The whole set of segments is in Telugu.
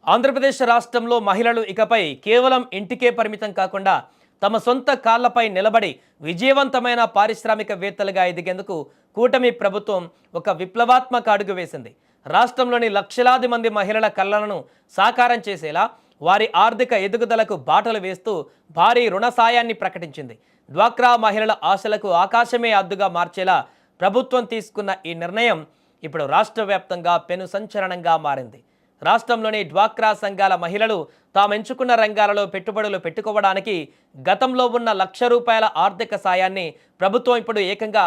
ఆంధ్రప్రదేశ్ రాష్ట్రంలో మహిళలు ఇకపై కేవలం ఇంటికే పరిమితం కాకుండా తమ సొంత కాళ్లపై నిలబడి విజయవంతమైన పారిశ్రామికవేత్తలుగా ఎదిగేందుకు కూటమి ప్రభుత్వం ఒక విప్లవాత్మక అడుగు వేసింది. రాష్ట్రంలోని లక్షలాది మంది మహిళల కలలను సాకారం చేసేలా వారి ఆర్థిక ఎదుగుదలకు బాటలు వేస్తూ భారీ రుణ సాయాన్ని ప్రకటించింది. డ్వాక్రా మహిళల ఆశలకు ఆకాశమే అద్దుగా మార్చేలా ప్రభుత్వం తీసుకున్న ఈ నిర్ణయం ఇప్పుడు రాష్ట్ర వ్యాప్తంగా పెను సంచలనంగా మారింది. రాష్ట్రంలోని డ్వాక్రా సంఘాల మహిళలు తామెంచుకున్న రంగాలలో పెట్టుబడులు పెట్టుకోవడానికి గతంలో ఉన్న ₹1,00,000 ఆర్థిక సాయాన్ని ప్రభుత్వం ఇప్పుడు ఏకంగా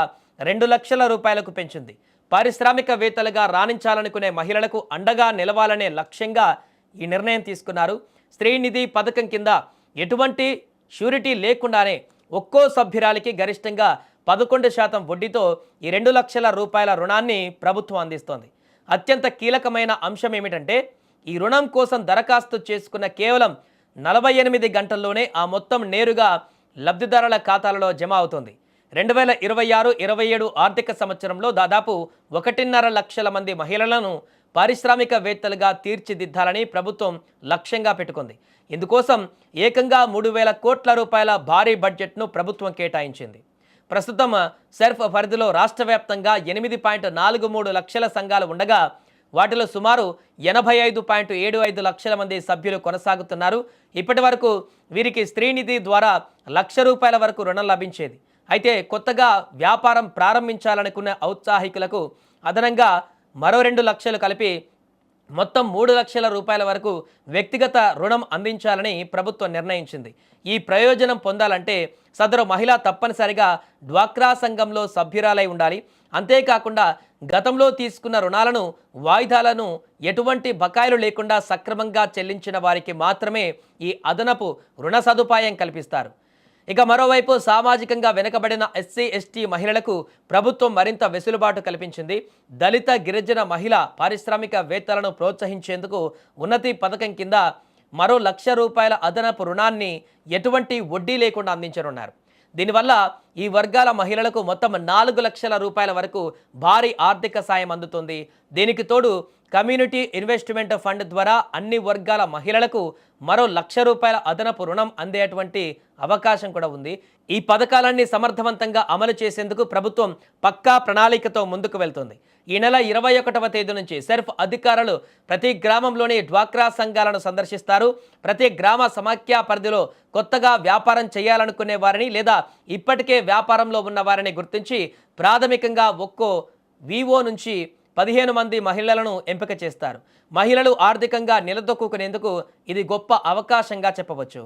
₹2,00,000కు పెంచింది. పారిశ్రామికవేత్తలుగా రాణించాలనుకునే మహిళలకు అండగా నిలవాలనే లక్ష్యంగా ఈ నిర్ణయం తీసుకున్నారు. స్త్రీనిధి పథకం కింద ఎటువంటి షూరిటీ లేకుండానే ఒక్కో సభ్యురాలికి గరిష్టంగా 11% వడ్డీతో ఈ ₹2,00,000 రుణాన్ని ప్రభుత్వం అందిస్తోంది. అత్యంత కీలకమైన అంశం ఏమిటంటే ఈ రుణం కోసం దరఖాస్తు చేసుకున్న కేవలం 48 గంటల్లోనే ఆ మొత్తం నేరుగా లబ్ధిదారుల ఖాతాలలో జమ అవుతుంది. 2026-27 ఆర్థిక సంవత్సరంలో దాదాపు 1.5 లక్షల మంది మహిళలను పారిశ్రామికవేత్తలుగా తీర్చిదిద్దాలని ప్రభుత్వం లక్ష్యంగా పెట్టుకుంది. ఇందుకోసం ఏకంగా ₹3,000 కోట్ల భారీ బడ్జెట్ను ప్రభుత్వం కేటాయించింది. ప్రస్తుతం సెర్ఫ్ పరిధిలో రాష్ట్ర వ్యాప్తంగా 8.43 లక్షల సంఘాలు ఉండగా వాటిలో సుమారు 85.75 లక్షల మంది సభ్యులు కొనసాగుతున్నారు. ఇప్పటి వరకు వీరికి స్త్రీనిధి ద్వారా ₹1,00,000 వరకు రుణం లభించేది. అయితే కొత్తగా వ్యాపారం ప్రారంభించాలనుకున్న ఔత్సాహికులకు అదనంగా మరో 2 లక్షలు కలిపి మొత్తం ₹3,00,000 వరకు వ్యక్తిగత రుణం అందించాలని ప్రభుత్వం నిర్ణయించింది. ఈ ప్రయోజనం పొందాలంటే సదరు మహిళ తప్పనిసరిగా డ్వాక్రా సంఘంలో సభ్యురాలై ఉండాలి. అంతేకాకుండా గతంలో తీసుకున్న రుణాలను వాయిదాలను ఎటువంటి బకాయిలు లేకుండా సక్రమంగా చెల్లించిన వారికి మాత్రమే ఈ అదనపు రుణ సదుపాయం కల్పిస్తారు. ఇక మరోవైపు సామాజికంగా వెనుకబడిన ఎస్సీ/ఎస్టీ మహిళలకు ప్రభుత్వం మరింత వెసులుబాటు కల్పించింది. దళిత గిరిజన మహిళ పారిశ్రామికవేత్తలను ప్రోత్సహించేందుకు ఉన్నతి పథకం కింద మరో ₹1,00,000 అదనపు రుణాన్ని ఎటువంటి వడ్డీ లేకుండా అందించనున్నారు. దీనివల్ల ఈ వర్గాల మహిళలకు మొత్తం ₹4,00,000 వరకు భారీ ఆర్థిక సాయం అందుతుంది. దీనికి తోడు కమ్యూనిటీ ఇన్వెస్ట్మెంట్ ఫండ్ ద్వారా అన్ని వర్గాల మహిళలకు మరో ₹1,00,000 అదనపు రుణం అందేటువంటి అవకాశం కూడా ఉంది. ఈ పథకాలన్నీ సమర్థవంతంగా అమలు చేసేందుకు ప్రభుత్వం పక్కా ప్రణాళికతో ముందుకు వెళ్తుంది. ఈ నెల 21వ తేదీ నుంచి సెర్ఫ్ అధికారులు ప్రతి గ్రామంలోని డ్వాక్రా సంఘాలను సందర్శిస్తారు. ప్రతి గ్రామ సమాఖ్య పరిధిలో కొత్తగా వ్యాపారం చేయాలనుకునే వారిని లేదా ఇప్పటికే వ్యాపారంలో ఉన్న వారిని గుర్తించి ప్రాథమికంగా ఒక్కో వివో నుంచి 15 మంది మహిళలను ఎంపిక చేస్తారు. మహిళలు ఆర్థికంగా నిలదొక్కునేందుకు ఇది గొప్ప అవకాశంగా చెప్పవచ్చు.